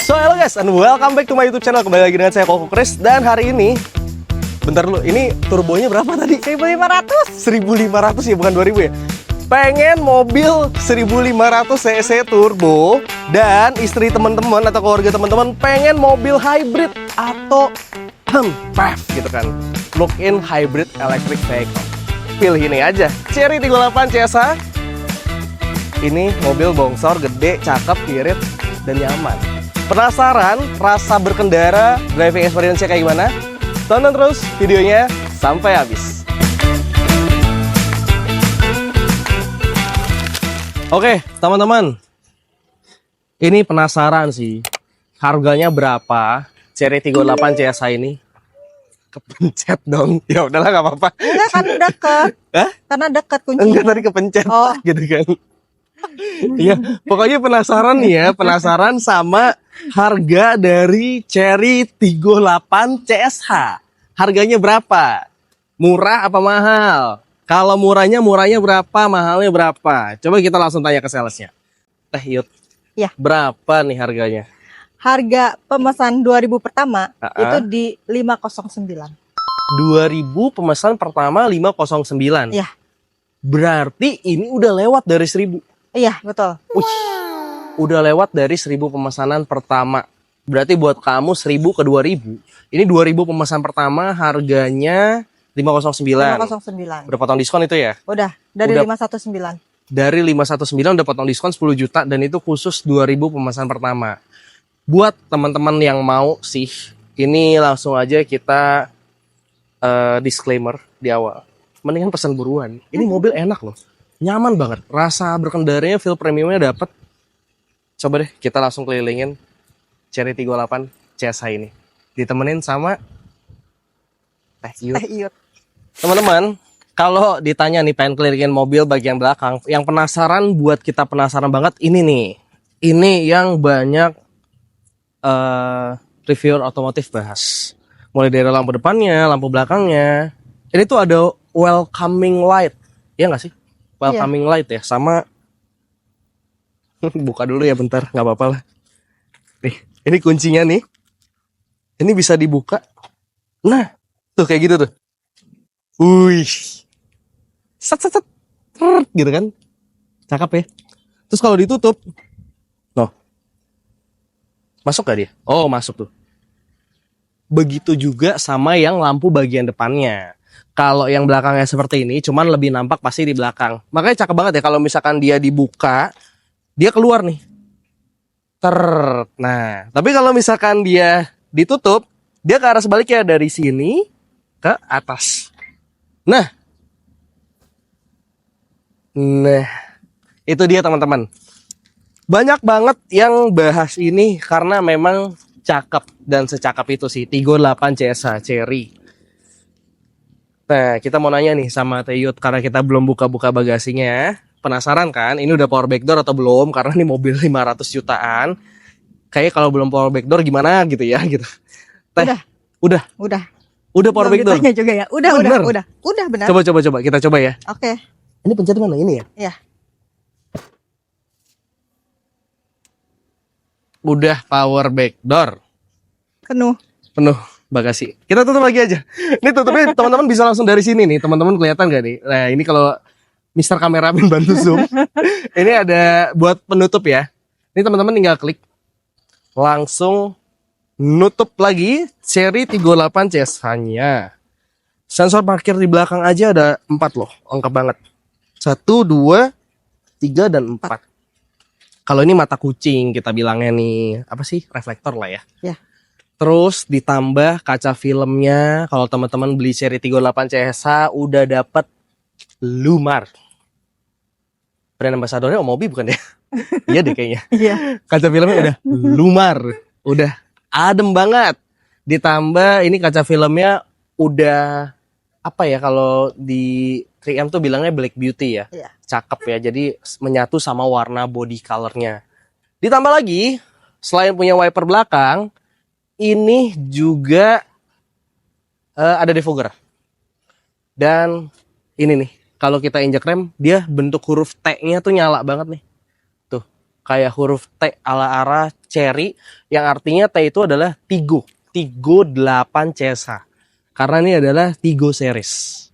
So hello guys and welcome back to my YouTube channel. Kembali lagi dengan saya Koko Kris. Dan hari ini, bentar dulu, ini turbonya berapa tadi? 1.500. 1.500 ya, bukan 2.000 ya. Pengen mobil 1.500 cc turbo, dan istri teman-teman atau keluarga teman-teman pengen mobil hybrid atau PHEV gitu kan, plug-in hybrid electric vehicle. Pilih ini aja, Chery 38 CSA. Ini mobil bongsor, gede, cakep, irit, dan nyaman. Penasaran rasa berkendara, driving experience-nya kayak gimana? Tonton terus videonya sampai habis. Oke, teman-teman. Ini penasaran sih. Harganya berapa? Chery 38 CSA ini. Kepencet dong. Ya udahlah, nggak apa-apa. Enggak, kan deket. Hah? Karena deket kuncinya. Enggak, tadi kepencet. Oh. Gitu kan. Iya, pokoknya penasaran nih ya, penasaran sama harga dari Chery 38 CSH. Harganya berapa? Murah apa mahal? Kalau murahnya berapa, mahalnya berapa? Coba kita langsung tanya ke salesnya. Teh Yud, Ya. berapa nih harganya? Harga pemesan 2000 pertama Ah. itu di 509. 2000 pemesan pertama 509. Iya. Berarti ini udah lewat dari 1000. Iya, betul. Udah lewat dari 1000 pemesanan pertama. Berarti buat kamu 1000 ke 2000. Ini 2000 pemesan pertama harganya 509. 509. Udah potong diskon itu ya? Udah, dari Udah. 519. Dari 519 udah potong diskon 10 juta dan itu khusus 2000 pemesan pertama. Buat teman-teman yang mau sih, ini langsung aja kita disclaimer di awal. Mendingan pesan buruan. Ini mobil enak loh. Nyaman banget. Rasa berkendaranya, feel premiumnya dapet. Coba deh kita langsung kelilingin Chery 38 CSH ini. Ditemenin sama Teh Yud. Iyut. Teman-teman, kalau ditanya nih pengen kelilingin mobil bagian belakang, yang penasaran buat kita penasaran banget ini nih. Ini yang banyak reviewer otomotif bahas. Mulai dari lampu depannya, lampu belakangnya. Ini tuh ada welcoming light. Iya nggak sih? Welcoming light ya, sama buka dulu ya bentar, nggak apa-apa lah. Nih, ini kuncinya nih. Ini bisa dibuka. Nah, tuh kayak gitu tuh. Wih. Set set set. Trrrt, gitu kan. Cakep ya. Terus kalau ditutup. Noh. Masuk gak dia? Oh, masuk tuh. Begitu juga sama yang lampu bagian depannya. Kalau yang belakangnya seperti ini, cuman lebih nampak pasti di belakang. Makanya cakep banget ya kalau misalkan dia dibuka, dia keluar nih. Nah, tapi kalau misalkan dia ditutup, dia ke arah sebaliknya dari sini ke atas. Nah, itu dia teman-teman. Banyak banget yang bahas ini karena memang cakep dan secakep itu sih 38 CSH Chery. Nah, kita mau nanya nih sama Teh Yud karena kita belum buka-buka bagasinya. Penasaran kan? Ini udah power backdoor atau belum? Karena ini mobil 500 jutaan. Kayaknya kalau belum power backdoor gimana gitu ya gitu. Teh, udah power Belum backdoor. ditanya juga ya. Bener. Udah benar. Coba kita coba ya. Oke. Ini pencet mana ini ya? Iya. Udah power backdoor. Penuh. Bagasi. Kita tutup lagi aja. Ini tutupnya teman-teman bisa langsung dari sini nih. Teman-teman kelihatan gak nih? Nah, ini kalau Mister Kameramen bantu zoom. Ini ada buat penutup ya. Ini teman-teman tinggal klik. Langsung nutup lagi Chery 38 CSH-nya. Sensor parkir di belakang aja ada 4 loh. Lengkap banget. 1, 2, 3, dan 4. Kalau ini mata kucing kita bilangnya nih. Apa sih? Reflektor lah ya. Ya. Terus ditambah kaca filmnya. Kalau teman-teman beli Chery 38 CSH udah dapet Lumar. Brand ambassadornya Omobi bukan ya? Iya deh kayaknya. Iya. Kaca filmnya udah Lumar. Udah adem banget. Ditambah ini kaca filmnya udah apa ya, kalau di 3M tuh bilangnya Black Beauty ya. Iya. Cakep ya. Jadi menyatu sama warna body colornya. Ditambah lagi selain punya wiper belakang, ini juga ada defogger. Dan ini nih, kalau kita injek rem, dia bentuk huruf T-nya tuh nyala banget nih. Tuh, kayak huruf T ala-ala Cherry, yang artinya T itu adalah Tigo. Tigo 8 Cesa. Karena ini adalah Tigo series.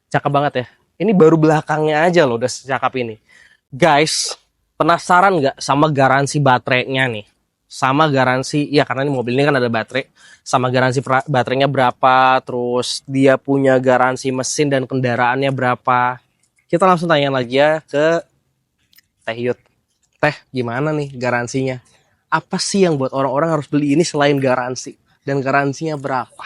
Cakep banget ya. Ini baru belakangnya aja loh udah secakep ini. Guys, penasaran nggak sama garansi baterainya nih? Sama garansi, ya karena ini mobil ini kan ada baterai. Sama garansi baterainya berapa, terus dia punya garansi mesin dan kendaraannya berapa. Kita langsung tanya lagi ya ke Teh Yud. Teh, gimana nih garansinya? Apa sih yang buat orang-orang harus beli ini selain garansi? Dan garansinya berapa?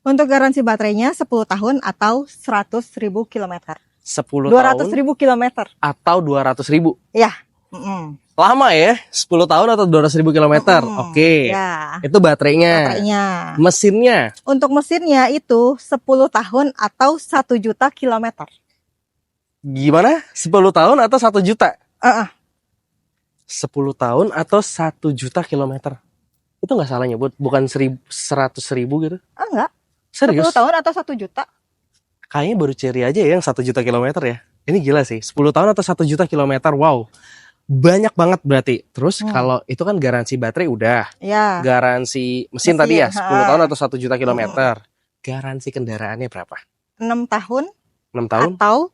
Untuk garansi baterainya 10 tahun atau 100.000 kilometer. 10 tahun 200.000 kilometer. atau 200.000? Ya. Mm-mm. Lama ya? 10 tahun atau 200.000 kilometer? Oke. Ya. Itu baterainya. Baterainya. Mesinnya? Untuk mesinnya itu 10 tahun atau 1 juta kilometer. Gimana? 10 tahun atau 1 juta? 10 tahun atau 1 juta kilometer? Itu nggak salah nyebut? Bukan 100.000 gitu? Enggak. Serius? 10 tahun atau 1 juta. Kayaknya baru Cherry aja ya yang 1 juta kilometer ya. Ini gila sih. 10 tahun atau 1 juta kilometer. Wow. Banyak banget berarti. Terus kalau itu kan garansi baterai udah. Ya. Garansi mesin tadi ya. 10 tahun atau 1 juta kilometer. Garansi kendaraannya berapa? 6 tahun 6 tahun? atau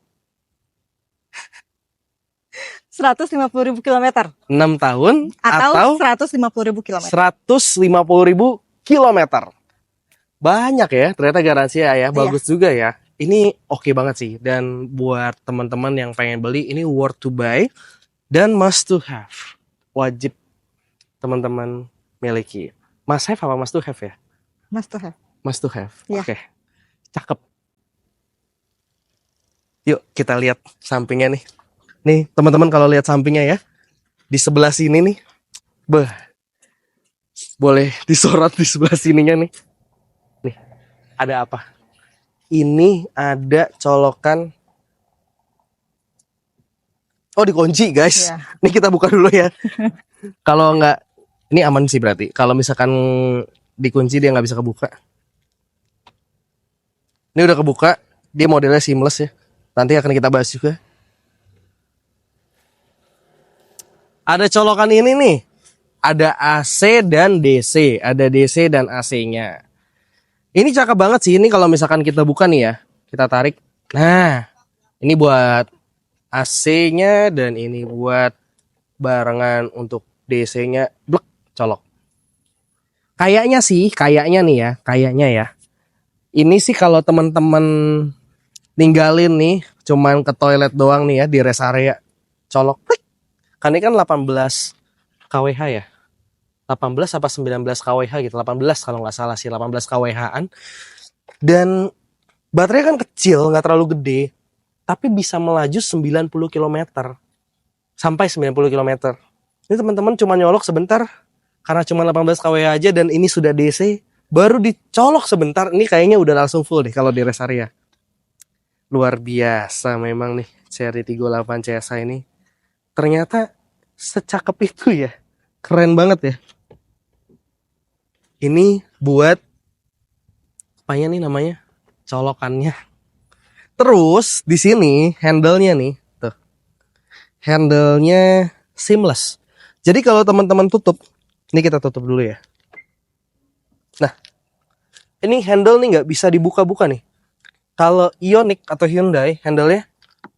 150.000 kilometer. 6 tahun Atau atau 150.000 kilometer. 150.000 kilometer. Banyak ya ternyata garansinya ya. Bagus juga ya. Ini oke banget sih. Dan buat teman-teman yang pengen beli, ini worth to buy dan must to have. Wajib teman-teman miliki. Must have apa must to have ya? Must to have. Must to have. Iya. Oke. Cakep. Yuk kita lihat sampingnya nih. Nih teman-teman kalau lihat sampingnya ya. Di sebelah sini nih. Boleh disorot di sebelah sininya nih. Nih, ada apa? Ini ada colokan. Oh, dikunci guys. Iya. Ini kita buka dulu ya. Kalau nggak, ini aman sih berarti. Kalau misalkan dikunci dia nggak bisa kebuka. Ini udah kebuka. Dia modelnya seamless ya. Nanti akan kita bahas juga. Ada colokan ini nih. Ada AC dan DC. Ada DC dan AC-nya. Ini cakep banget sih. Ini kalau misalkan kita buka nih ya. Kita tarik. Nah. Ini buat AC-nya. Dan ini buat barengan untuk DC-nya. Blek. Colok. Kayaknya sih. Kayaknya nih ya. Kayaknya ya. Ini sih kalau teman-teman ninggalin nih. Cuman ke toilet doang nih ya. Di rest area. Colok. Klik. Kan ini kan 18 kWh ya. 18 apa 19 kWh gitu. 18 kalau nggak salah sih. 18 kWh-an. Dan baterainya kan kecil. Nggak terlalu gede. Tapi bisa melaju 90 km. Sampai 90 km. Ini teman-teman cuma nyolok sebentar. Karena cuma 18 kWh aja. Dan ini sudah DC. Baru dicolok sebentar. Ini kayaknya udah langsung full deh kalau di rest area. Luar biasa memang nih. Cherry Tiggo 8 CSA ini. Ternyata secakep itu ya. Keren banget ya. Ini buat apanya nih namanya? Colokannya. Terus di sini handle-nya nih, tuh. Handle-nya seamless. Jadi kalau teman-teman tutup, ini kita tutup dulu ya. Nah, ini handle nih nggak bisa dibuka-buka nih. Kalau Ioniq atau Hyundai, handle-nya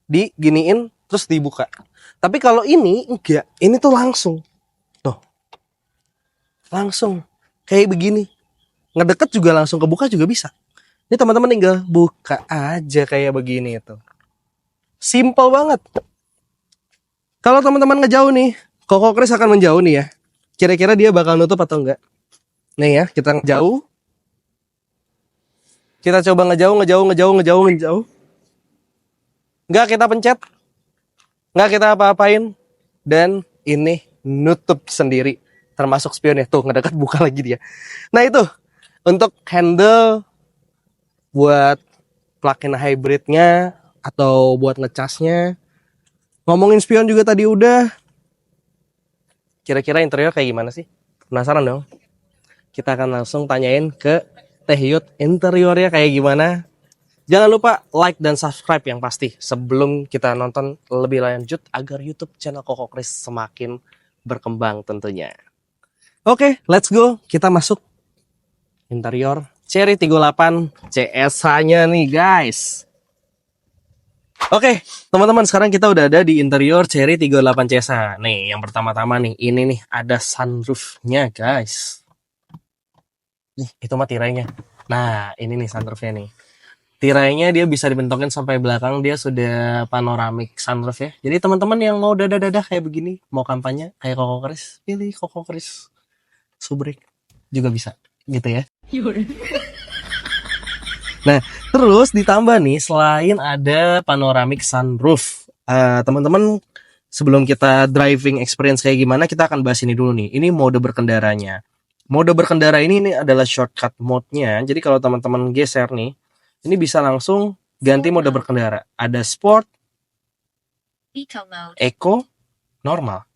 diginiin terus dibuka. Tapi kalau ini enggak, ini tuh langsung. Tuh. Langsung. Kayak begini. Ngedeket juga langsung kebuka juga bisa. Ini teman-teman tinggal buka aja kayak begini itu. Simple banget. Kalau teman-teman ngejauh nih, Koko Kris akan menjauh nih ya. Kira-kira dia bakal nutup atau enggak? Nih ya, kita ngejauh. Kita coba ngejauh. Enggak kita pencet. Nggak kita apa-apain. Dan ini nutup sendiri. Termasuk spionnya. Tuh ngedekat buka lagi dia. Nah itu. Untuk handle. Buat plug-in hybridnya. Atau buat ngecasnya. Ngomongin spion juga tadi udah. Kira-kira interior kayak gimana sih? Penasaran dong? Kita akan langsung tanyain ke Teh Yud. Interiornya kayak gimana? Jangan lupa like dan subscribe yang pasti sebelum kita nonton lebih lanjut agar YouTube channel Koko Kris semakin berkembang tentunya. Oke, let's go. Kita masuk interior Cherry 38 CSH-nya nih, guys. Oke, teman-teman, sekarang kita udah ada di interior Cherry 38 CSH. Nih, yang pertama-tama nih, ini nih ada sunroof-nya, guys. Nih, itu mah tirainya. Nah, ini nih sunroof-nya nih. Tirainya dia bisa dibentokin sampai belakang, dia sudah panoramic sunroof ya. Jadi teman-teman yang mau dadah-dadah kayak begini, mau kampanye kayak Koko Kris, pilih Koko Kris Subrek juga bisa gitu ya. Nah, terus ditambah nih selain ada panoramic sunroof, teman-teman sebelum kita driving experience kayak gimana, kita akan bahas ini dulu nih. Ini mode berkendaranya. Mode berkendara ini adalah shortcut mode-nya. Jadi kalau teman-teman geser nih, ini bisa langsung ganti mode berkendara. Ada sport, eco, normal.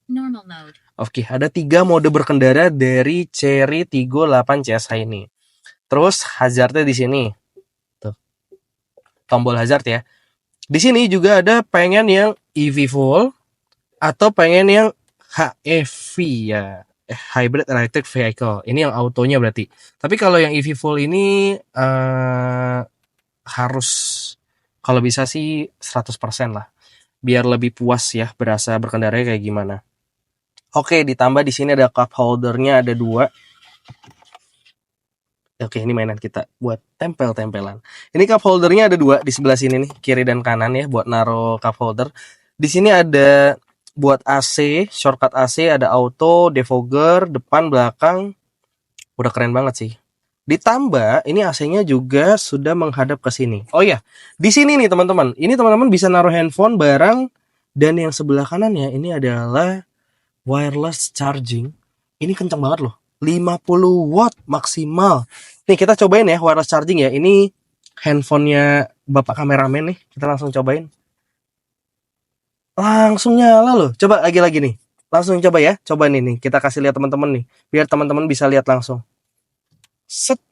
Normal mode. Oke, ada 3 mode berkendara dari Cherry Tiggo 8 CSH ini. Terus hazardnya di sini. Tuh. Tombol hazard ya. Di sini juga ada pengen yang EV full atau pengen yang HEV ya. Hybrid Electric Vehicle. Ini yang autonya berarti. Tapi kalau yang EV full ini harus kalau bisa sih 100% lah. Biar lebih puas ya berasa berkendaranya kayak gimana. Oke, ditambah di sini ada cup holdernya ada 2. Oke, ini mainan kita buat tempel-tempelan. Ini cup holdernya ada 2 di sebelah sini nih, kiri dan kanan ya buat naruh cup holder. Di sini ada buat AC, shortcut AC, ada auto, defogger, depan, belakang. Udah keren banget sih. Ditambah, ini AC-nya juga sudah menghadap ke sini. Oh iya, di sini nih teman-teman. Ini teman-teman bisa naruh handphone, barang, dan yang sebelah kanannya ini adalah wireless charging. Ini kencang banget loh. 50 watt maksimal. Nih kita cobain ya wireless charging ya. Ini handphonenya bapak kameramen nih. Kita langsung cobain. Langsung nyala loh. Coba lagi-lagi nih. Langsung coba ya. Coba nih. Kita kasih lihat teman-teman nih. Biar teman-teman bisa lihat langsung. Set.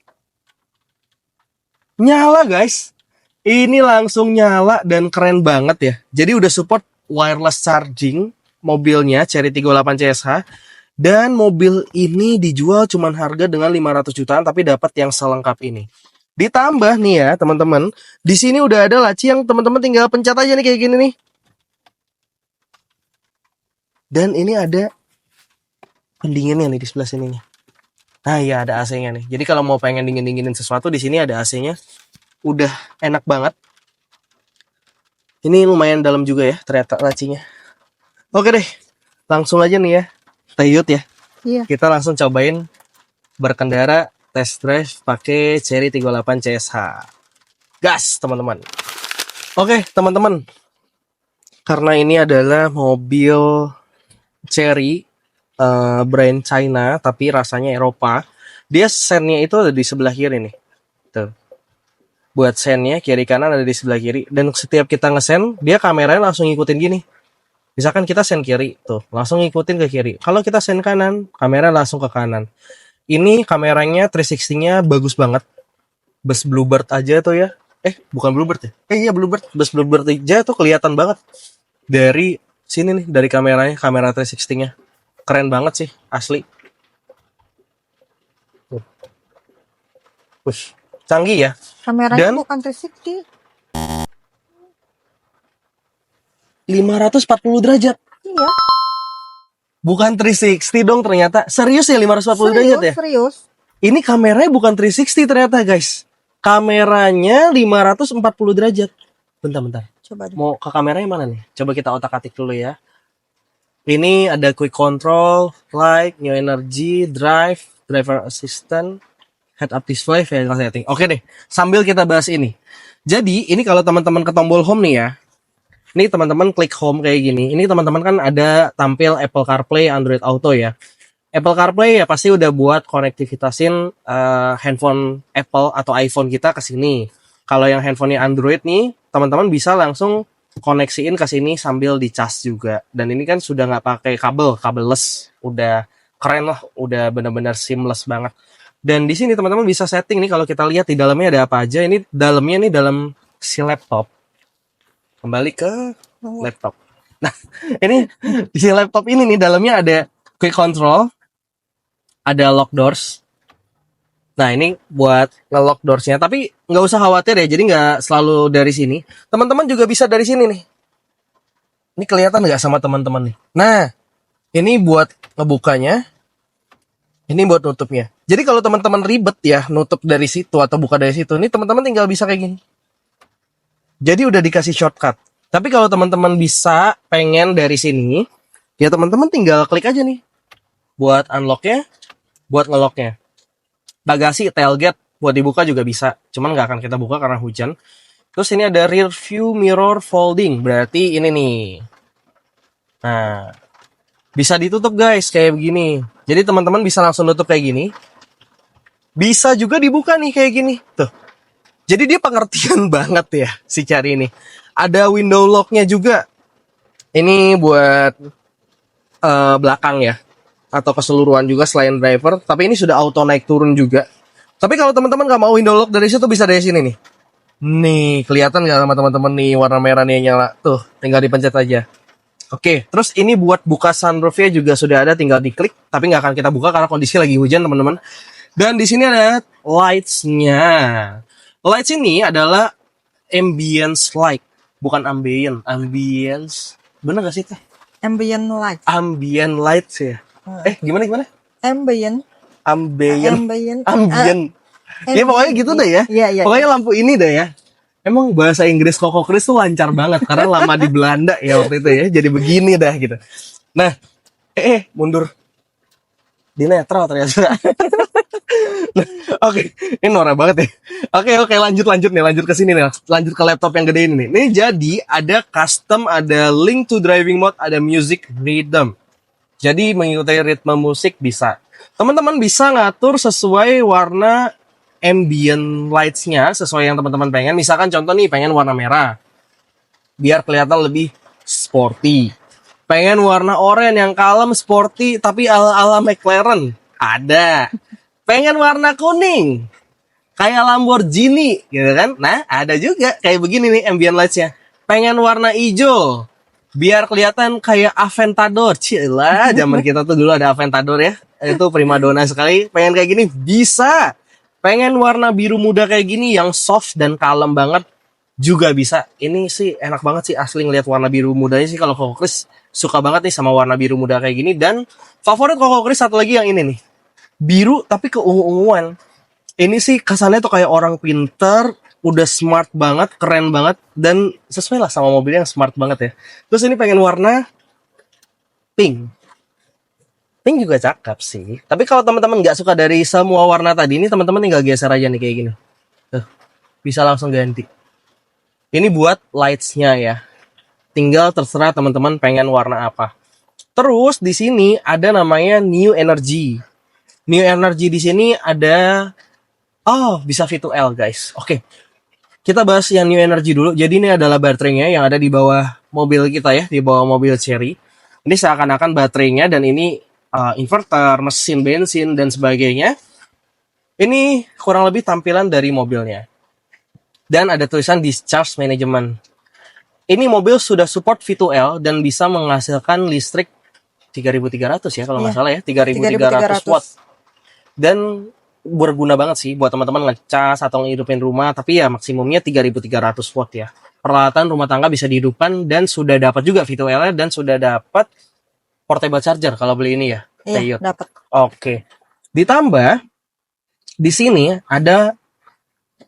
Nyala guys. Ini langsung nyala dan keren banget ya. Jadi udah support wireless charging mobilnya Cherry Tiggo 8 CSH. Dan mobil ini dijual cuman harga dengan 500 jutaan tapi dapat yang selengkap ini. Ditambah nih ya teman-teman, di sini udah ada laci yang teman-teman tinggal pencet aja nih kayak gini nih. Dan ini ada pendinginnya nih di sebelah sini nih. Nah iya ada AC-nya nih. Jadi kalau mau pengen dingin-dinginin sesuatu di sini ada AC-nya. Udah enak banget. Ini lumayan dalam juga ya ternyata lacinya. Oke deh, langsung aja nih ya. Tayut ya. Iya. Kita langsung cobain berkendara test drive pakai Cherry 38 CSH. Gas, teman-teman. Oke, teman-teman. Karena ini adalah mobil Cherry brand China tapi rasanya Eropa. Dia sennya itu ada di sebelah kiri nih. Tuh. Buat sennya kiri kanan ada di sebelah kiri dan setiap kita ngesen, dia kameranya langsung ngikutin gini. Misalkan kita sen kiri, tuh langsung ngikutin ke kiri. Kalau kita sen kanan, kamera langsung ke kanan. Ini kameranya 360-nya bagus banget. Bus Bluebird aja tuh ya. Bukan Bluebird ya? Iya Bluebird. Bus Bluebird aja tuh kelihatan banget. Dari sini nih, dari kameranya, kamera 360-nya. Keren banget sih, asli. Wush, canggih ya. Kameranya Dan bukan 360. 540 derajat. Iya. Bukan 360 dong ternyata. Serius ya 540 derajat ya? Serius. Ini kameranya bukan 360 ternyata guys. Kameranya 540 derajat. Bentar. Coba deh. Mau ke kameranya mana nih? Coba kita otak-atik dulu ya. Ini ada quick control, light, new energy, drive, driver assistant, head up display, vehicle setting. Oke deh, sambil kita bahas ini. Jadi ini kalau teman-teman ke tombol home nih ya. Ini teman-teman klik home kayak gini. Ini teman-teman kan ada tampil Apple CarPlay, Android Auto ya. Apple CarPlay ya pasti udah buat konektivitasin handphone Apple atau iPhone kita ke sini. Kalau yang handphonenya Android nih, teman-teman bisa langsung koneksiin ke sini sambil dicas juga. Dan ini kan sudah nggak pakai kabelless. Udah keren lah, udah benar-benar seamless banget. Dan di sini teman-teman bisa setting nih kalau kita lihat di dalamnya ada apa aja. Ini dalamnya nih dalam si laptop. Kembali ke laptop. Nah, ini di laptop ini nih dalamnya ada quick control, ada lock doors. Nah, ini buat nge-lock doorsnya. Tapi nggak usah khawatir ya, jadi nggak selalu dari sini. Teman-teman juga bisa dari sini nih. Ini kelihatan nggak sama teman-teman nih? Nah, ini buat ngebukanya, ini buat nutupnya. Jadi kalau teman-teman ribet ya, nutup dari situ atau buka dari situ, ini teman-teman tinggal bisa kayak gini. Jadi udah dikasih shortcut. Tapi kalau teman-teman bisa pengen dari sini, ya teman-teman tinggal klik aja nih. Buat unlocknya, buat ngelocknya. Bagasi, tailgate, buat dibuka juga bisa. Cuman nggak akan kita buka karena hujan. Terus ini ada rear view mirror folding. Berarti ini nih. Nah, bisa ditutup guys, kayak begini. Jadi teman-teman bisa langsung tutup kayak gini. Bisa juga dibuka nih kayak gini. Tuh. Jadi dia pengertian banget ya si Cari ini. Ada window lock-nya juga. Ini buat belakang ya. Atau keseluruhan juga selain driver. Tapi ini sudah auto naik turun juga. Tapi kalau teman-teman nggak mau window lock dari situ bisa dari sini nih. Nih, kelihatan nggak sama teman-teman nih warna merah nih yang nyala. Tuh, tinggal dipencet aja. Oke, terus ini buat buka sunroofnya juga sudah ada, tinggal diklik. Tapi nggak akan kita buka karena kondisi lagi hujan teman-teman. Dan di sini ada lights-nya. Lights ini adalah ambience light, bukan ambient. Ambience, bener gak sih teh? Ambient light. Ambient lights ya. Gimana? Ambient. Ambient. Ambient. Ya pokoknya gitu deh ya. Iya. Pokoknya lampu ini deh ya. Emang bahasa Inggris Koko Kris tuh lancar banget karena lama di Belanda ya waktu itu ya. Jadi begini dah gitu. Nah, mundur. Di netral ternyata. Nah, oke, ini norak banget ya. Oke, lanjut ke sini nih. Lanjut ke laptop yang gede ini nih. Ini jadi ada custom, ada link to driving mode, ada music rhythm. Jadi mengikuti ritme musik bisa. Teman-teman bisa ngatur sesuai warna ambient lights-nya sesuai yang teman-teman pengen. Misalkan contoh nih pengen warna merah biar kelihatan lebih sporty. Pengen warna oranye yang kalem sporty tapi ala-ala McLaren ada. Pengen warna kuning kayak Lamborghini gitu kan. Nah, ada juga kayak begini nih ambient lights-nya. Pengen warna hijau biar kelihatan kayak Aventador. Cilah, zaman kita tuh dulu ada Aventador ya. Itu primadona sekali. Pengen kayak gini bisa. Pengen warna biru muda kayak gini yang soft dan kalem banget juga bisa. Ini sih enak banget sih asli ngeliat warna biru mudanya sih. Kalau Koko Kris suka banget nih sama warna biru muda kayak gini. Dan favorit Koko Kris satu lagi yang ini nih. Biru tapi keungu-unguan. Ini sih kesannya tuh kayak orang pinter, udah smart banget, keren banget. Dan sesuai lah sama mobilnya yang smart banget ya. Terus ini pengen warna pink. Pink juga cakep sih. Tapi kalau teman-teman nggak suka dari semua warna tadi, ini teman-teman tinggal geser aja nih kayak gini. Tuh, bisa langsung ganti. Ini buat lights-nya ya. Tinggal terserah teman-teman pengen warna apa. Terus di sini ada namanya New Energy. New Energy di sini ada bisa V2L guys. Oke. Kita bahas yang New Energy dulu. Jadi ini adalah baterainya yang ada di bawah mobil kita ya, di bawah mobil Chery. Ini seakan-akan baterainya dan ini inverter, mesin bensin dan sebagainya. Ini kurang lebih tampilan dari mobilnya. Dan ada tulisan discharge management. Ini mobil sudah support V2L dan bisa menghasilkan listrik 3.300 ya kalau nggak salah ya, 3.300 watt. Dan berguna banget sih buat teman-teman ngecas atau ngehidupin rumah, tapi ya maksimumnya 3.300 watt ya. Peralatan rumah tangga bisa dihidupkan dan sudah dapat juga V2L dan sudah dapat portable charger kalau beli ini ya. Iya, dapat. Oke. Ditambah di sini ada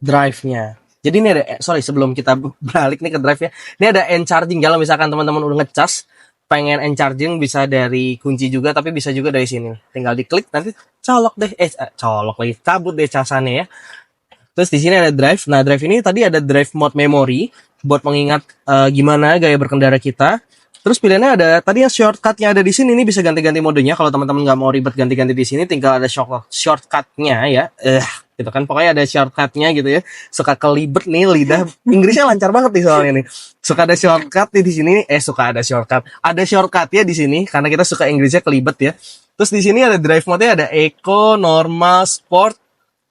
drive-nya. Jadi ini ada sebelum kita balik nih ke drive-nya. Ini ada end charging kalau misalkan teman-teman udah ngecas, pengen end charging bisa dari kunci juga tapi bisa juga dari sini. Tinggal diklik nanti cabut deh casannya ya. Terus di sini ada drive. Nah, drive ini tadi ada drive mode memory buat mengingat gimana gaya berkendara kita. Terus pilihannya ada tadi yang shortcutnya ada di sini, ini bisa ganti-ganti modenya. Kalau teman-teman nggak mau ribet ganti-ganti di sini, tinggal ada shortcutnya ya. Gitu kan, pokoknya ada shortcutnya gitu ya. Suka kelibet nih lidah, Inggrisnya lancar banget nih soalnya nih. Suka ada shortcut nih di sini, suka ada shortcut. Ada shortcutnya di sini karena kita suka Inggrisnya kelibet ya. Terus di sini ada drive mode-nya, ada Eco, Normal, Sport,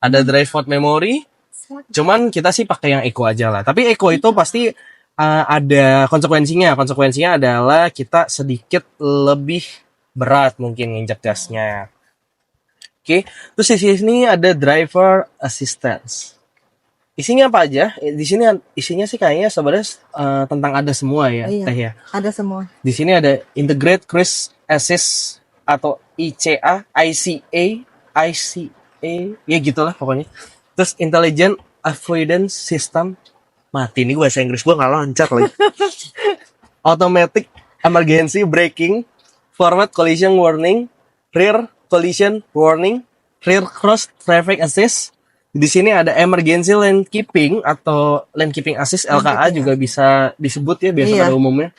ada drive mode memory. Cuman kita sih pakai yang Eco aja lah. Tapi Eco itu pasti ada konsekuensinya. Konsekuensinya adalah kita sedikit lebih berat mungkin nginjak gasnya. Oke, terus di sini ada driver assistance. Isinya apa aja? Di sini isinya sih kayaknya sebenarnya tentang ada semua ya, Iya. Teh ya. Ada semua. Di sini ada Integrate Cruise Assist atau ICA, ya gitulah pokoknya. Terus Intelligent Avoidance System. Mati nih bahasa Inggris gue nggak lancar lagi. Automatic Emergency Braking, Forward Collision Warning, Rear Collision Warning, Rear Cross Traffic Assist. Di sini ada Emergency Lane Keeping atau Lane Keeping Assist LKA juga bisa disebut ya biasa Iya. pada umumnya.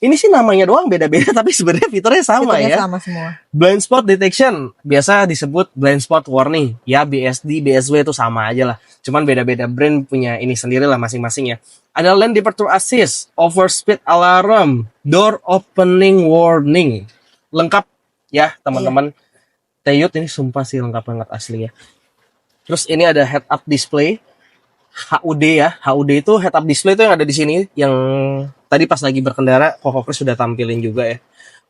Ini sih namanya doang beda-beda tapi sebenarnya fiturnya sama Fiturnya ya. sama semua. Blind Spot Detection biasa disebut Blind Spot Warning. Ya BSD, BSW itu sama aja lah. Cuman beda-beda brand punya ini sendiri lah masing-masing ya. Ada Lane Departure Assist, Overspeed Alarm, Door Opening Warning. Lengkap ya teman-teman. Teyut ini sumpah sih lengkap banget asli ya. Terus ini ada Head Up Display. HUD ya. HUD itu Head Up Display itu yang ada di sini yang tadi pas lagi berkendara Koko Chris sudah tampilin juga ya.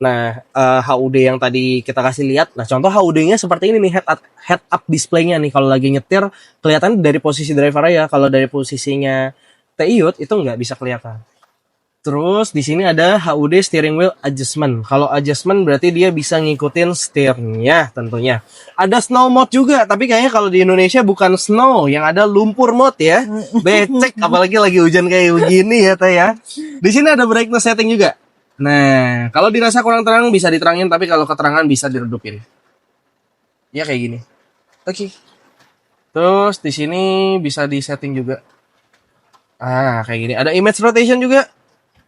Nah, HUD yang tadi kita kasih lihat. Nah, contoh HUD-nya seperti ini nih head up display-nya nih kalau lagi nyetir kelihatan dari posisi driver ya. Kalau dari posisinya Teyut itu nggak bisa kelihatan. Terus di sini ada HUD steering wheel adjustment. Kalau adjustment berarti dia bisa ngikutin setirnya tentunya. Ada snow mode juga, tapi kayaknya kalau di Indonesia bukan snow, yang ada lumpur mode ya. Becek apalagi lagi hujan kayak begini ya Teh ya. Di sini ada brightness setting juga. Nah, kalau dirasa kurang terang bisa diterangin, tapi kalau keterangan bisa diredupin. Ya kayak gini. Oke. Terus di sini bisa di setting juga. Kayak gini. Ada image rotation juga.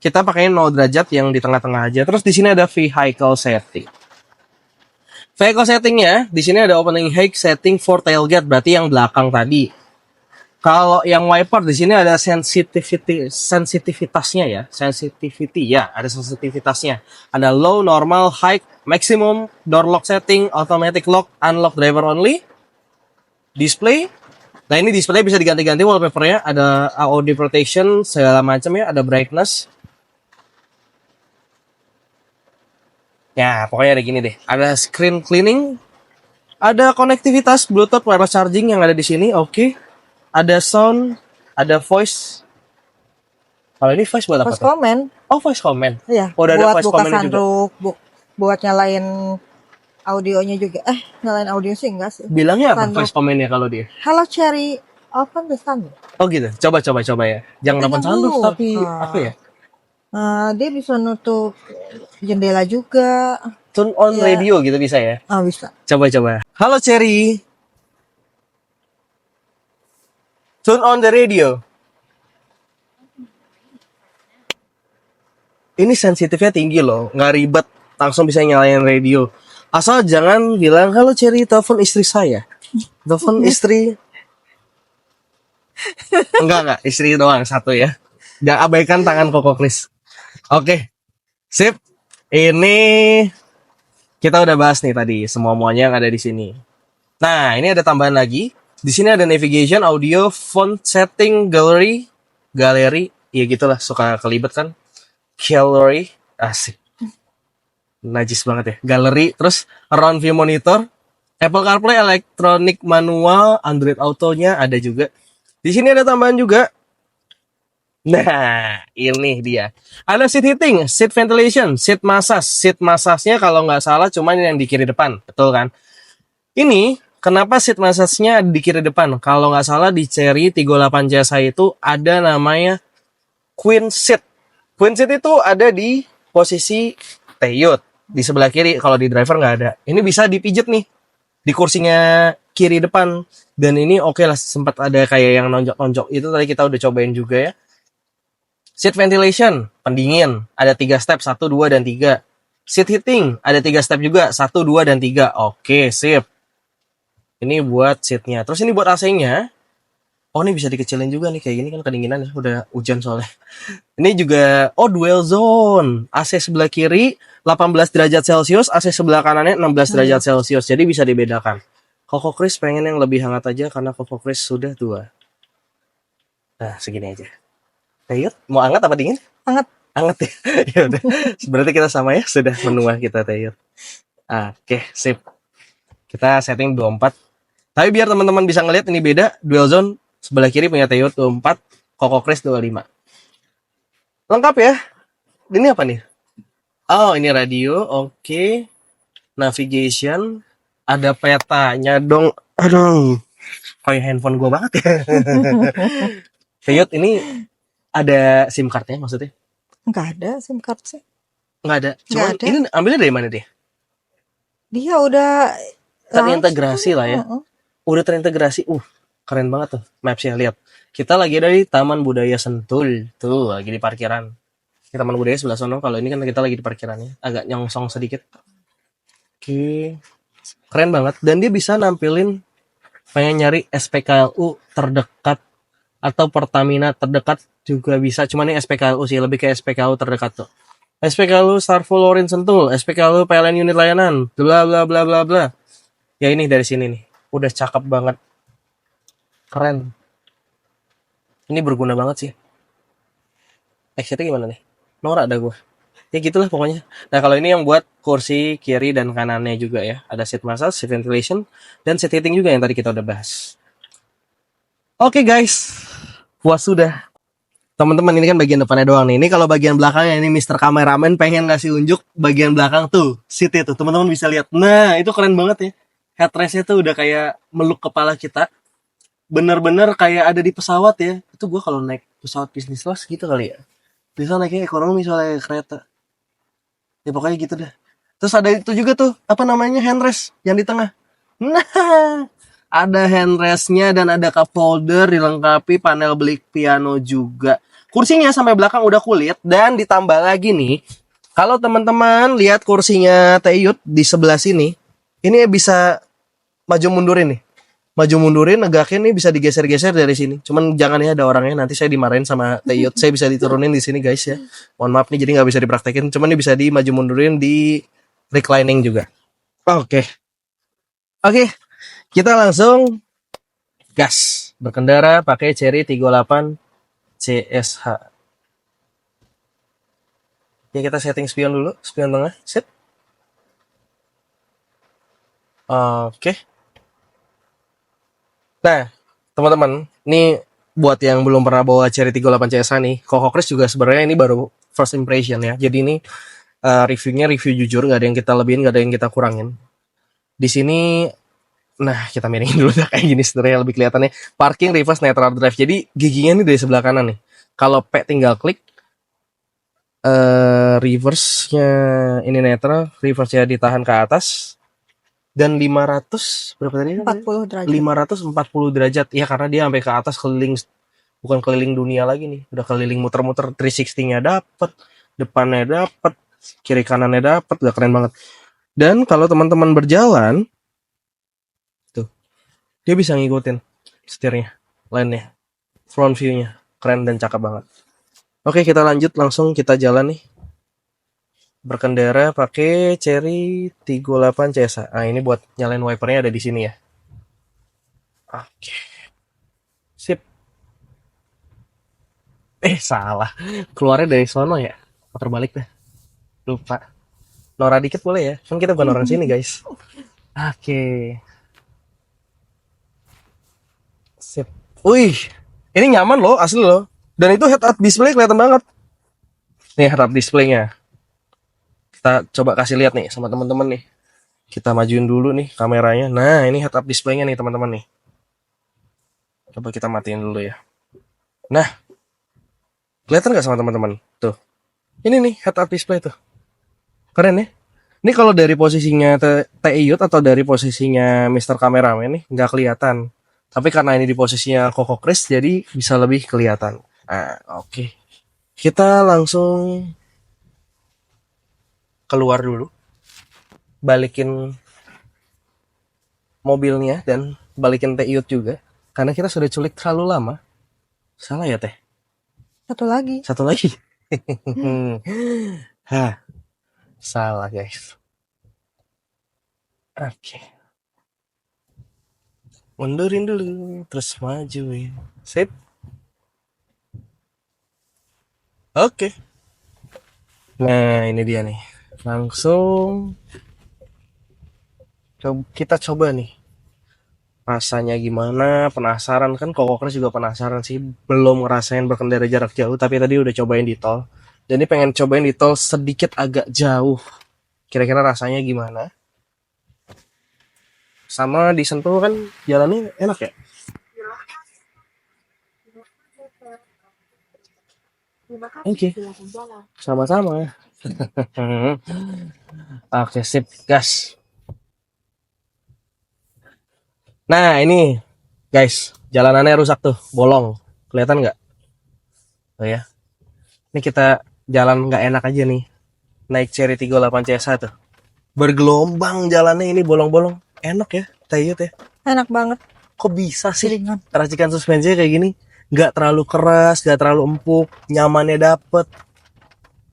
Kita pakai 0 derajat yang di tengah-tengah aja. Terus di sini ada vehicle setting. Vehicle settingnya di sini ada opening height setting for tailgate, berarti yang belakang tadi. Kalau yang wiper di sini ada sensitivitasnya ya, ada sensitivitasnya. Ada low, normal, high, maximum, door lock setting, automatic lock, unlock driver only, display. Nah ini display bisa diganti-ganti wallpapernya, ada AOD protection segala macam ya, ada brightness. Ya, pokoknya ada gini deh. Ada screen cleaning, ada konektivitas Bluetooth wireless charging yang ada di sini. Oke. Ada sound, ada voice. Kalau ini voice buat apa Voice tuh? comment. Oh, voice comment. Iya. Oh, udah ada Buat voice buka comment juga. sunroof, buat nyalain audionya juga. Nyalain audio sih enggak sih. Bilangnya apa Sunroof. voice comment-nya kalau dia? Hello Cherry, open the sunroof. Oh gitu. Coba ya. Jangan Tinggal open sunroof dulu. tapi apa ya? Dia bisa nutup jendela juga. Turn on Iya. radio gitu bisa ya? Bisa. Coba. Halo Cherry. Turn on the radio. Ini sensitifnya tinggi loh, nggak ribet, langsung bisa nyalain radio. Asal jangan bilang, halo Cherry, telepon istri saya. Telepon istri. Enggak, istri doang, satu ya. Jangan abaikan tangan Koko Chris. Oke, sip. Ini kita udah bahas nih tadi, semua-muanya yang ada di sini. Nah, ini ada tambahan lagi. Di sini ada navigation, audio, font setting, galeri, ya gitulah, suka kelibet kan. Gallery, asik. Najis banget ya. Galeri, terus around view monitor, Apple CarPlay, electronic manual, Android Auto-nya ada juga. Di sini ada tambahan juga. Nah, ini dia. Ada seat heating, seat ventilation, seat massage. Seat massage-nya kalau nggak salah cuman yang di kiri depan, betul kan? Ini kenapa seat massage-nya di kiri depan? Kalau nggak salah di Cherry 38 CSI itu ada namanya Queen Seat. Queen Seat itu ada di posisi Teyut. Di sebelah kiri, kalau di driver nggak ada. Ini bisa dipijit nih, di kursinya kiri depan. Dan ini oke lah, sempat ada kayak yang nonjok-nonjok. Itu tadi kita udah cobain juga ya. Seat ventilation, pendingin. Ada 3 step, 1, 2, dan 3. Seat heating, ada 3 step juga, 1, 2, dan 3. Oke, sip. Ini buat seatnya. Terus ini buat AC-nya. Oh, ini bisa dikecilin juga nih, kayak gini kan kedinginan ya, udah hujan soalnya. Ini juga, dual zone. AC sebelah kiri 18 derajat Celcius, AC sebelah kanannya 16 derajat Celcius. Jadi bisa dibedakan. Koko Chris pengen yang lebih hangat aja karena Koko Chris sudah tua. Nah, segini aja. Teyut, mau anget apa dingin? Anget. Anget ya. Ya udah. Berarti kita sama ya, sudah menua kita Teyut. Oke, sip. Kita setting 24. Tapi biar teman-teman bisa ngeliat ini beda, dual zone sebelah kiri punya Teyut 24, Coco Crest 25. Lengkap ya. Ini apa nih? Oh, ini radio, oke. Navigation, ada petanya dong. Aduh, kayak handphone gua banget ya. Teyut ini ada SIM cardnya maksudnya? Nggak ada SIM card sih. Nggak ada. Nggak Cuman ada. ini ambilnya dari mana deh? Dia udah Terintegrasi lah ya. Udah terintegrasi. Keren banget tuh Maps-nya. Lihat. Kita lagi ada di Taman Budaya Sentul. Tuh, lagi di parkiran. Ini Taman Budaya sebelah sono. Kalau ini kan kita lagi di parkirannya. Agak nyongsong sedikit. Oke. Keren banget. Dan dia bisa nampilin pengen nyari SPKLU terdekat atau Pertamina terdekat juga bisa. Cuman ini SPKLU sih. Lebih ke SPKLU terdekat tuh. SPKLU Starful Orin Sentul. SPKLU PLN unit layanan. Bla bla bla bla bla. Ya ini dari sini nih. Udah cakep banget. Keren. Ini berguna banget sih. Exitnya gimana nih? Norak ada gue. Ya gitulah pokoknya. Nah kalau ini yang buat kursi kiri dan kanannya juga ya. Ada seat massage, seat ventilation, dan seat heating juga yang tadi kita udah bahas. Oke guys. Puas sudah. Teman-teman ini kan bagian depannya doang nih. Ini kalau bagian belakangnya ini Mr. Kameramen pengen ngasih unjuk bagian belakang tuh. Seat itu. Teman-teman bisa lihat. Nah itu keren banget ya. Headrestnya tuh udah kayak meluk kepala kita. Bener-bener kayak ada di pesawat ya. Itu gue kalau naik pesawat bisnis class gitu kali ya. Bisa naiknya ekonomi soalnya kereta. Ya pokoknya gitu dah. Terus ada itu juga tuh, apa namanya, handrest yang di tengah. Nah, ada handrestnya dan ada cup holder, dilengkapi panel belik piano juga. Kursinya sampai belakang udah kulit dan ditambah lagi nih. Kalau teman-teman lihat kursinya Teyut di sebelah sini, ini bisa maju mundurin nih. Maju mundurin, negakin nih bisa digeser-geser dari sini. Cuman jangan ya ada orangnya, nanti saya dimarahin sama Teyut. Saya bisa diturunin di sini guys ya. Mohon maaf nih jadi nggak bisa dipraktekin. Cuman ini bisa di maju mundurin, di reclining juga. Oke. Oke, kita langsung gas. Berkendara pakai Cherry 38 CSH. Ya kita setting spion dulu, spion tengah. Set. Oke. Nah, teman-teman, ini buat yang belum pernah bawa Cherry 38 CSH nih, Coco Crest juga sebenarnya ini baru first impression ya. Jadi ini reviewnya review jujur, nggak ada yang kita lebihin, nggak ada yang kita kurangin. Di sini, nah kita miringin dulu dah kayak gini sebenarnya lebih kelihatannya. Parking, reverse, neutral drive. Jadi giginya nih dari sebelah kanan nih. Kalau P tinggal klik, reverse-nya ini neutral, reverse-nya ditahan ke atas. Dan 500 berapa tadi? 40 derajat. 540 derajat. Ya karena dia sampai ke atas keliling, bukan keliling dunia lagi nih. Udah keliling muter-muter, 360-nya dapet, depannya dapet, kiri kanannya dapet, udah keren banget. Dan kalau teman-teman berjalan, tuh, dia bisa ngikutin setirnya, lane-nya, front view-nya, keren dan cakep banget. Oke, kita lanjut langsung kita jalan nih. Berkendara pakai Cherry 38 CSA. Nah, ini buat nyalain wipernya ada di sini ya. Oke. Sip. Salah. Keluarnya dari sono ya. Putar balik dah. Lupa. Nora dikit boleh ya? Kan kita bukan orang sini, guys. Oke. Sip. Wih. Ini nyaman loh, asli loh. Dan itu head-up display kelihatan banget. Nih head-up display-nya. Kita coba kasih lihat nih sama teman-teman nih. Kita majuin dulu nih kameranya. Nah, ini head-up display-nya nih teman-teman nih. Coba kita matiin dulu ya. Nah, kelihatan nggak sama teman-teman? Tuh. Ini nih head-up display tuh. Keren ya? Ini kalau dari posisinya Teyut atau dari posisinya Mr. Cameraman nih nggak kelihatan. Tapi karena ini di posisinya Coco Crest jadi bisa lebih kelihatan. Nah, oke. Kita langsung keluar dulu. Balikin mobilnya dan balikin Teyut juga. Karena kita sudah culik terlalu lama. Salah ya Teh? Satu lagi. Satu lagi. Hah. Salah guys. Oke. Mundurin dulu, terus majuin. Sip. Oke. Nah, ini dia nih. Langsung kita coba nih. Rasanya gimana? Penasaran kan? Koko Chris juga penasaran sih. Belum ngerasain berkendara jarak jauh, tapi tadi udah cobain di tol. Jadi pengen cobain di tol sedikit agak jauh. Kira-kira rasanya gimana? Sama di Sentul kan jalannya enak ya? Oke, sama-sama. Oke, sip, gas. Nah, ini guys, jalanannya rusak tuh, bolong. Kelihatan nggak? Oh ya. Ini kita jalan nggak enak aja nih. Naik Cherry 38 CSA tuh. Bergelombang jalannya ini bolong-bolong. Enak ya, Tayut ya. Enak banget. Kok bisa sih Ringan. racikan suspensinya kayak gini? Nggak terlalu keras, nggak terlalu empuk, nyamannya dapet.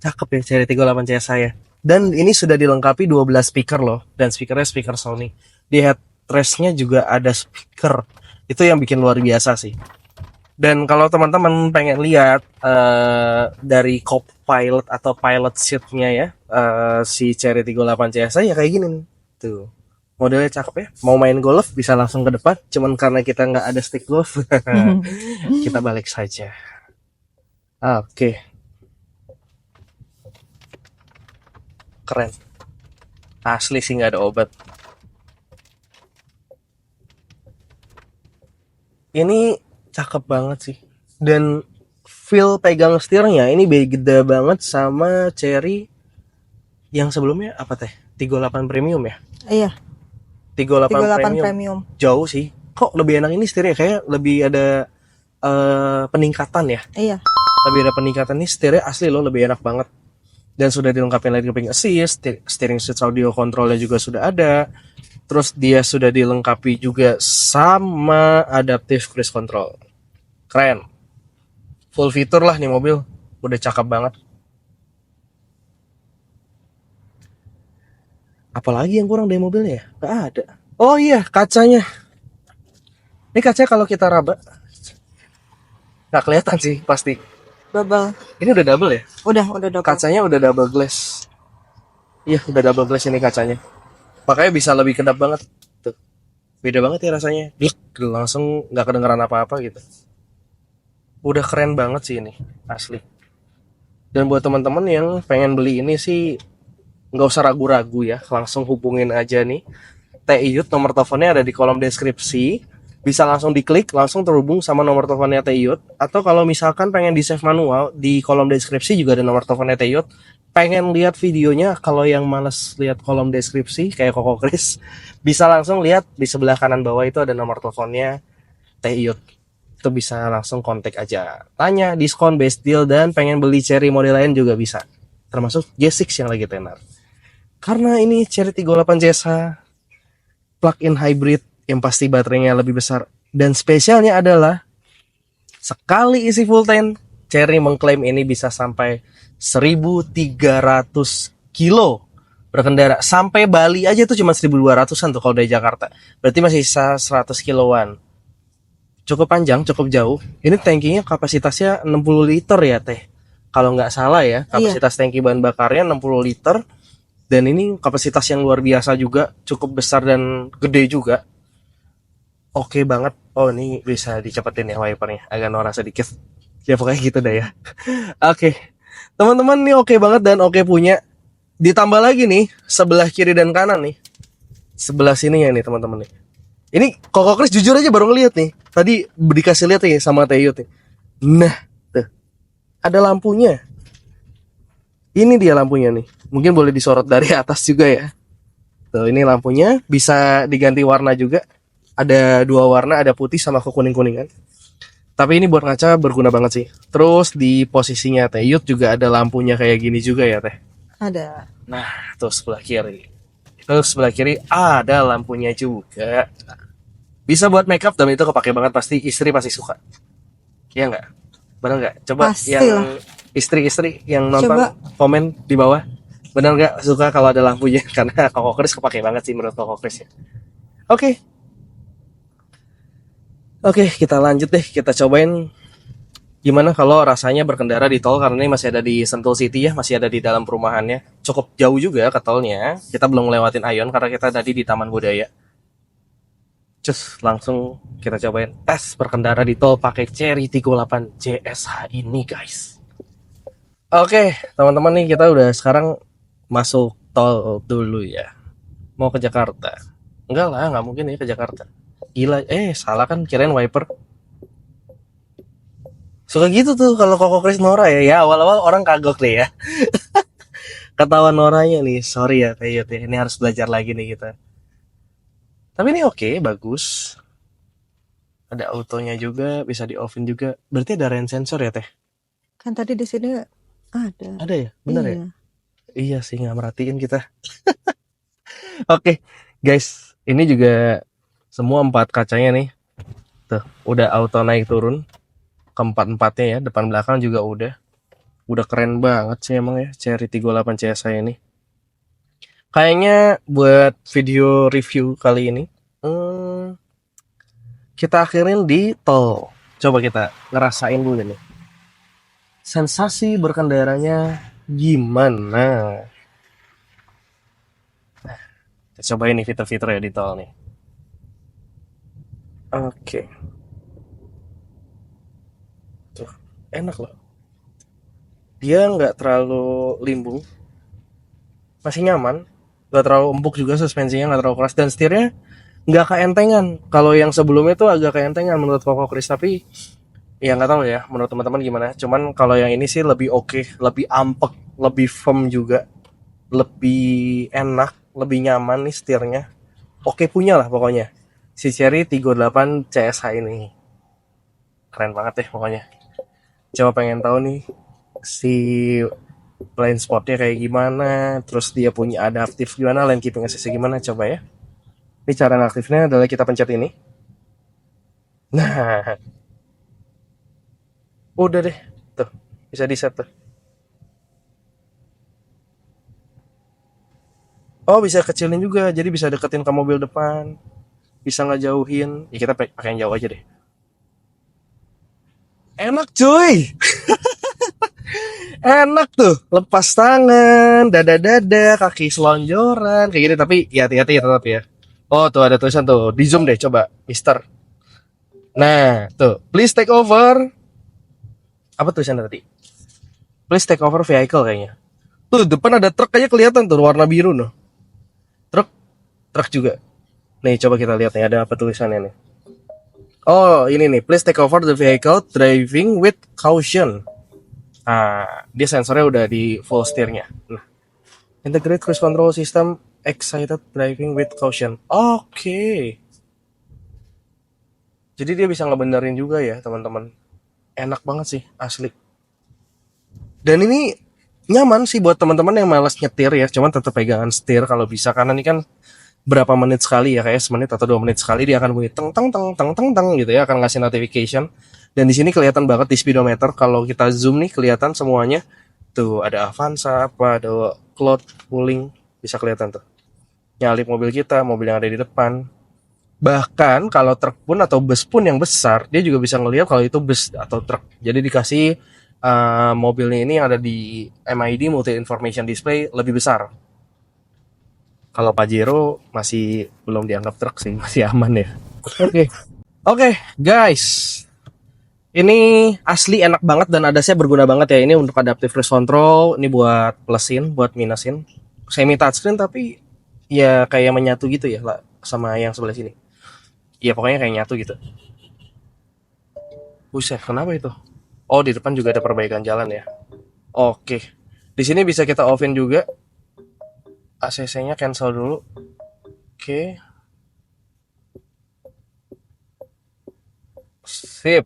Cakep ya Cherry 38 CSA ya. Dan ini sudah dilengkapi 12 speaker loh. Dan speakernya speaker Sony. Di headrestnya juga ada speaker. Itu yang bikin luar biasa sih. Dan kalau teman-teman pengen lihat dari co-pilot atau pilot seatnya ya, si Cherry 38 CSA ya kayak gini nih. Tuh. Modelnya cakep ya. Mau main golf bisa langsung ke depan. Cuman karena kita nggak ada stick golf, kita balik saja. Oke. Keren. Asli sih nggak ada obat. Ini cakep banget sih. Dan feel pegang setirnya ini beda banget sama Cherry yang sebelumnya apa teh? 38 Premium ya? Iya, 38 38 Premium. premium. Jauh sih. Kok lebih enak ini setirnya? Kayak lebih ada peningkatan ya. Iya. Lebih ada peningkatan nih, setirnya asli loh lebih enak banget. Dan sudah dilengkapi light keeping assist, steering switch audio controlnya juga sudah ada. Terus dia sudah dilengkapi juga sama adaptive cruise control. Keren. Full fitur lah nih mobil. Udah cakep banget. Apalagi yang kurang dari mobilnya ya? Gak ada. Oh iya, kacanya. Ini kacanya kalau kita raba nggak kelihatan sih pasti. Double. Ini udah double ya? Udah double. Kacanya udah double glass. Iya, udah double glass ini kacanya. Makanya bisa lebih kedap banget. Tuh. Beda banget ya rasanya. Langsung nggak kedengeran apa-apa gitu. Udah keren banget sih ini, asli. Dan buat teman-teman yang pengen beli ini sih nggak usah ragu-ragu ya, langsung hubungin aja nih. Tiyut, nomor teleponnya ada di kolom deskripsi. Bisa langsung diklik, langsung terhubung sama nomor teleponnya Tiyut. Atau kalau misalkan pengen di save manual, di kolom deskripsi juga ada nomor teleponnya Tiyut. Pengen lihat videonya, kalau yang males lihat kolom deskripsi kayak Koko Chris, bisa langsung lihat di sebelah kanan bawah itu ada nomor teleponnya Tiyut. Itu bisa langsung kontak aja. Tanya diskon, best deal, dan pengen beli Cherry model lain juga bisa. Termasuk J6 yang lagi tenar. Karena ini Cherry 38 CSA plug-in hybrid yang pasti baterainya lebih besar. Dan spesialnya adalah sekali isi full tank, Cherry mengklaim ini bisa sampai 1.300 kilo berkendara. Sampai Bali aja tuh cuma 1.200-an tuh kalau dari Jakarta. Berarti masih sisa 100 kiloan. Cukup panjang, cukup jauh. Ini tankinya kapasitasnya 60 liter ya teh. Kalau nggak salah ya, kapasitas tangki bahan bakarnya 60 liter. Dan ini kapasitas yang luar biasa juga, cukup besar dan gede juga. Oke banget. Oh, ini bisa dicepetin ya wipernya, agak norak sedikit. Ya pokoknya gitu deh ya. Oke. Teman-teman, ini oke banget dan oke punya. Ditambah lagi nih, sebelah kiri dan kanan nih. Sebelah sini ya nih teman-teman nih. Ini Koko Chris jujur aja baru ngeliat nih. Tadi dikasih lihat nih sama Tiyut nih. Nah, tuh. Ada lampunya. Ini dia lampunya nih. Mungkin boleh disorot dari atas juga ya. Tuh, ini lampunya bisa diganti warna juga. Ada dua warna, ada putih sama kekuning-kuningan. Tapi ini buat ngaca berguna banget sih. Terus di posisinya Tiyut juga ada lampunya kayak gini juga ya teh. Ada. Nah, tuh sebelah kiri. Terus sebelah kiri ada lampunya juga. Bisa buat makeup dan itu kepake banget, pasti istri pasti suka. Iya nggak? Bener nggak? Coba Pasti yang lah. istri-istri yang nonton Coba. komen di bawah. Bener nggak suka kalau ada lampunya? Karena Koko Chris kepake banget sih menurut Koko Chris ya. Oke, kita lanjut deh. Kita cobain Gimana kalau rasanya berkendara di tol, karena ini masih ada di Sentul City ya, masih ada di dalam perumahannya. Cukup jauh juga ke tolnya. Kita belum ngelewatin Aeon karena kita tadi di Taman Budaya. Cus, langsung kita cobain tes berkendara di tol pakai Cherry 38 CSH ini, guys. Oke, teman-teman nih kita udah sekarang masuk tol dulu ya. Mau ke Jakarta. Enggak lah, nggak mungkin ya ke Jakarta. Gila, salah kan, kirain wiper. Suka gitu tuh kalau Koko Kris Nora ya. Ya awal-awal orang kagok deh ya. Ketawa Noranya nih, sorry ya Teyot ya. Ini harus belajar lagi nih kita. Tapi ini oke, bagus. Ada autonya juga, bisa di offin juga. Berarti ada rain sensor ya Teh? Kan tadi di sini ada. Ada ya? Bener ya? Iya. Iya sih, nggak merhatiin kita. Oke, guys. Ini juga semua 4 kacanya nih. Tuh, udah auto naik turun. Keempat-empatnya ya, depan belakang juga udah. Udah keren banget sih emang ya, Cherry 38 CSI ini. Kayaknya buat video review kali ini, kita akhirin di tol. Coba kita ngerasain dulu nih. Sensasi berkendaranya gimana? Kita cobain nih fitur-fitur ya di tol nih. Oke. Tuh, enak loh. Dia nggak terlalu limbung, masih nyaman. Nggak terlalu empuk juga, suspensinya nggak terlalu keras, dan setirnya nggak keentengan. Kalau yang sebelumnya tuh agak keentengan menurut Koko Kris, tapi ya nggak tahu ya menurut teman-teman gimana. Cuman kalau yang ini sih lebih oke, lebih ampek, lebih firm juga, lebih enak, lebih nyaman nih setirnya. Oke punya lah pokoknya si Cherry 38 CSH ini. Keren banget deh pokoknya. Coba pengen tahu nih si blind spotnya kayak gimana, terus dia punya adaptif gimana, lane keeping assist gimana, coba ya. Ini cara aktifnya adalah kita pencet ini. Nah, udah deh, tuh bisa di set tuh. Oh bisa kecilin juga, jadi bisa deketin ke mobil depan, bisa ngejauhin. Ya kita pakai yang jauh aja deh. Enak cuy, enak tuh. Lepas tangan, dada-dada, kaki selonjoran, kayak gini. Tapi ya hati-hati ya tetap ya. Oh tuh ada tulisan tuh, di zoom deh coba, Mister. Nah tuh, please take over. Apa tulisannya tadi? Please take over vehicle kayaknya. Tuh depan ada truk aja kelihatan tuh warna biru noh. Truk, truk juga. Nih coba kita lihat nih ada apa tulisannya nih. Oh ini nih, please take over the vehicle, driving with caution. Ah, dia sensornya udah di full steernya. Nah, integrate cruise control system, excited driving with caution. Oke. Jadi dia bisa ngebenerin juga ya teman-teman. Enak banget sih asli. Dan ini nyaman sih buat teman-teman yang malas nyetir ya, cuman tetap pegangan setir kalau bisa, karena ini kan berapa menit sekali ya, kayak semenit atau 2 menit sekali dia akan bunyi teng teng teng teng teng teng gitu ya, akan ngasih notification. Dan di sini kelihatan banget di speedometer, kalau kita zoom nih kelihatan semuanya. Tuh ada Avanza, apa ada Cloud Pooling, bisa kelihatan tuh. Nyalip mobil kita, mobil yang ada di depan. Bahkan kalau truk pun atau bus pun yang besar, dia juga bisa ngelihat kalau itu bus atau truk. Jadi dikasih mobilnya ini yang ada di MID, Multi Information Display, lebih besar. Kalau Pajero masih belum dianggap truk sih, masih aman ya. Oke. Oke, guys. Ini asli enak banget dan adasnya berguna banget ya. Ini untuk adaptive cruise control, ini buat plusin, buat minusin. Semi touchscreen tapi ya kayak menyatu gitu ya lah sama yang sebelah sini. Ya pokoknya kayak nyatu gitu. Buset, kenapa itu? Oh, di depan juga ada perbaikan jalan ya. Oke. Di sini bisa kita offin juga. ACC-nya cancel dulu. Oke. Sip.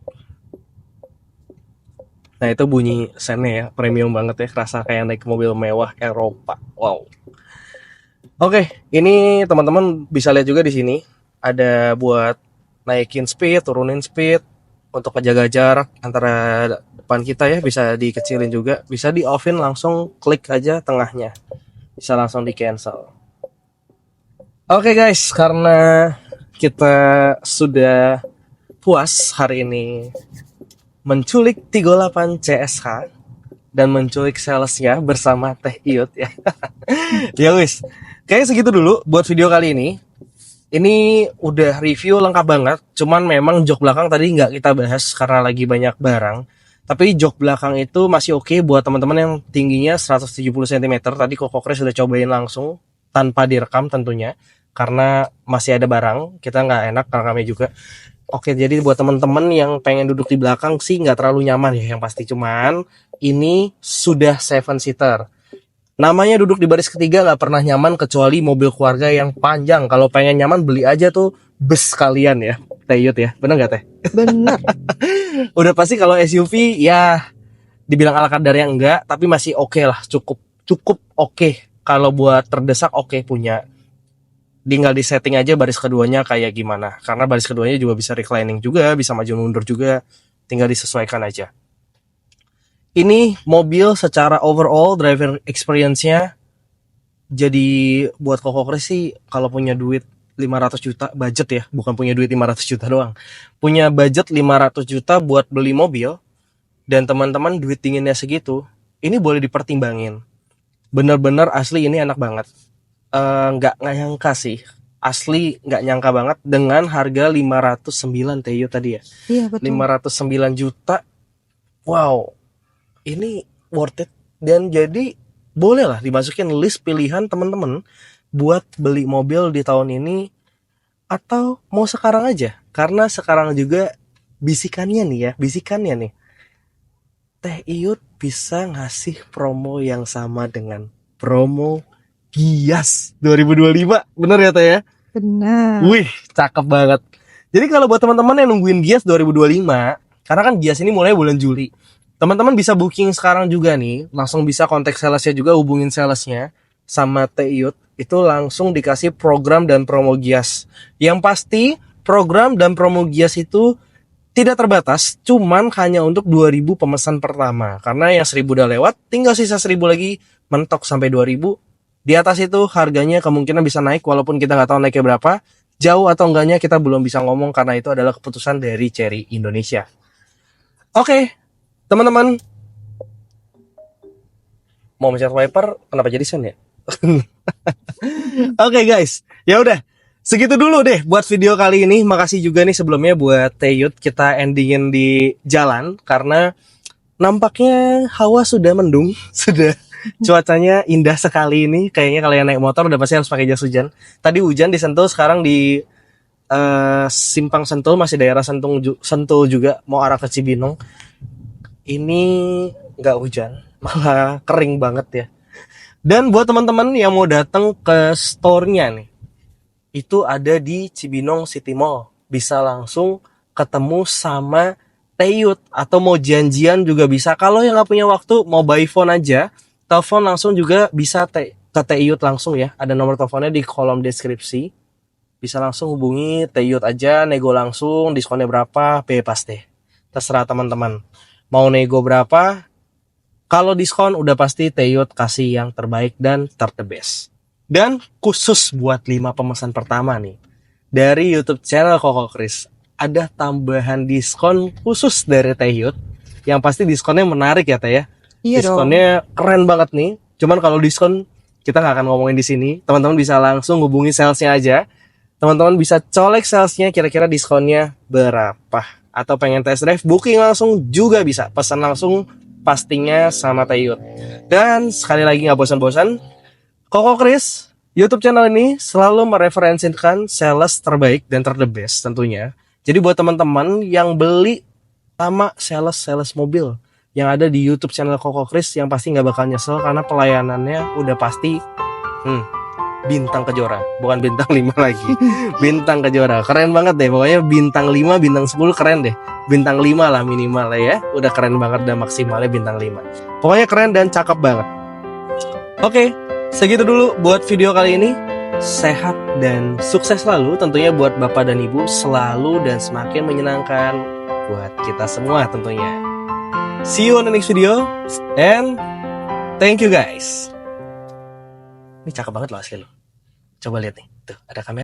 Nah, itu bunyi sennya ya, premium banget ya, rasa kayak naik mobil mewah Eropa. Wow. Oke, ini teman-teman bisa lihat juga di sini ada buat naikin speed, turunin speed, untuk menjaga jarak antara depan kita ya, bisa dikecilin juga, bisa di offin langsung klik aja tengahnya, bisa langsung di cancel. Oke guys, karena kita sudah puas hari ini menculik 38 CSH dan menculik salesnya bersama Teh Iyut ya. Ya wis, kayaknya segitu dulu buat video kali ini. Ini udah review lengkap banget, cuman memang jok belakang tadi nggak kita bahas karena lagi banyak barang. Tapi jok belakang itu masih oke buat teman-teman yang tingginya 170 cm. Tadi Koko Chris sudah cobain langsung tanpa direkam tentunya, karena masih ada barang, kita nggak enak rekamnya juga. Oke, jadi buat teman-teman yang pengen duduk di belakang sih nggak terlalu nyaman ya, yang pasti. Cuman ini sudah 7-seater. Namanya duduk di baris ketiga nggak pernah nyaman kecuali mobil keluarga yang panjang. Kalau pengen nyaman beli aja tuh bus kalian ya, Teh Iyut ya. Bener nggak Teh? Bener. Udah pasti kalau SUV ya dibilang ala kadarnya enggak, tapi masih oke lah, cukup oke. Kalau buat terdesak oke punya. Tinggal di setting aja baris keduanya kayak gimana. Karena baris keduanya juga bisa reclining juga, bisa maju mundur juga. Tinggal disesuaikan aja. Ini mobil secara overall driver experience-nya jadi buat Koko Chris sih kalau punya duit 500 juta budget ya, bukan punya duit 500 juta doang. Punya budget 500 juta buat beli mobil dan teman-teman duit dinginnya segitu, ini boleh dipertimbangin. Bener-bener asli ini enak banget. Nggak nyangka sih. Asli nggak nyangka banget dengan harga 509 Teh Iyut tadi ya. Iya betul. 509 juta. Wow. Ini worth it dan jadi boleh lah dimasukin list pilihan teman-teman buat beli mobil di tahun ini atau mau sekarang aja, karena sekarang juga bisikannya nih Teh Iyut bisa ngasih promo yang sama dengan promo Gias 2025. Bener ya Teh ya? Benar. Wih, cakep banget. Jadi kalau buat teman-teman yang nungguin Gias 2025, karena kan Gias ini mulai bulan Juli, teman-teman bisa booking sekarang juga nih, langsung bisa kontak salesnya juga, hubungin salesnya sama Teh Iyut, itu langsung dikasih program dan promo Gias. Yang pasti program dan promo Gias itu tidak terbatas, cuman hanya untuk 2000 pemesan pertama. Karena yang 1000 udah lewat, tinggal sisa 1000 lagi, mentok sampai 2000. Di atas itu harganya kemungkinan bisa naik, walaupun kita nggak tahu naiknya berapa. Jauh atau enggaknya kita belum bisa ngomong karena itu adalah keputusan dari Cherry Indonesia. Oke, teman-teman, mau mencet wiper, kenapa jadi sen ya? Oke guys, ya udah segitu dulu deh buat video kali ini. Makasih juga nih sebelumnya buat Teh Iyut, kita endingin di jalan karena nampaknya hawa sudah mendung, sudah cuacanya indah sekali ini. Kayaknya kalau yang naik motor udah pasti harus pakai jas hujan. Tadi hujan di Sentul, sekarang di Simpang Sentul, masih daerah Sentul juga, mau arah ke Cibinong. Ini nggak hujan, malah kering banget ya. Dan buat teman-teman yang mau datang ke store-nya nih, itu ada di Cibinong City Mall. Bisa langsung ketemu sama Teh Iyut, atau mau janjian juga bisa. Kalau yang nggak punya waktu, mau by phone aja, telepon langsung juga bisa ke Teh Iyut langsung ya. Ada nomor teleponnya di kolom deskripsi. Bisa langsung hubungi Teh Iyut aja, nego langsung, diskonnya berapa, bebas deh. Terserah teman-teman. Mau nego berapa, kalau diskon udah pasti Teh Iyut kasih yang terbaik dan the best. Dan khusus buat 5 pemesan pertama nih, dari YouTube channel Koko Chris, ada tambahan diskon khusus dari Teh Iyut. Yang pasti diskonnya menarik ya Teh ya. Iya Diskonnya keren banget nih. Cuman kalau diskon kita nggak akan ngomongin di sini. Teman-teman bisa langsung hubungi salesnya aja. Teman-teman bisa colek salesnya kira-kira diskonnya berapa. Atau pengen test drive, booking langsung juga bisa. Pesan langsung pastinya sama Teh Iyut. Dan sekali lagi nggak bosan-bosan, Koko Chris YouTube channel ini selalu mereferensikan sales terbaik dan the best tentunya. Jadi buat teman-teman yang beli sama sales mobil yang ada di YouTube channel Koko Chris, yang pasti nggak bakal nyesel karena pelayanannya udah pasti bintang kejora, bukan bintang 5 lagi. Bintang kejora, keren banget deh. Pokoknya bintang 5, bintang 10 keren deh. Bintang 5 lah minimal lah ya. Udah keren banget dan maksimalnya bintang 5. Pokoknya keren dan cakep banget. Oke, segitu dulu buat video kali ini. Sehat dan sukses selalu tentunya buat Bapak dan Ibu, selalu dan semakin menyenangkan buat kita semua tentunya. See you on the next video and thank you guys. Ini cakep banget loh asli loh. Coba lihat nih, tuh ada kamera.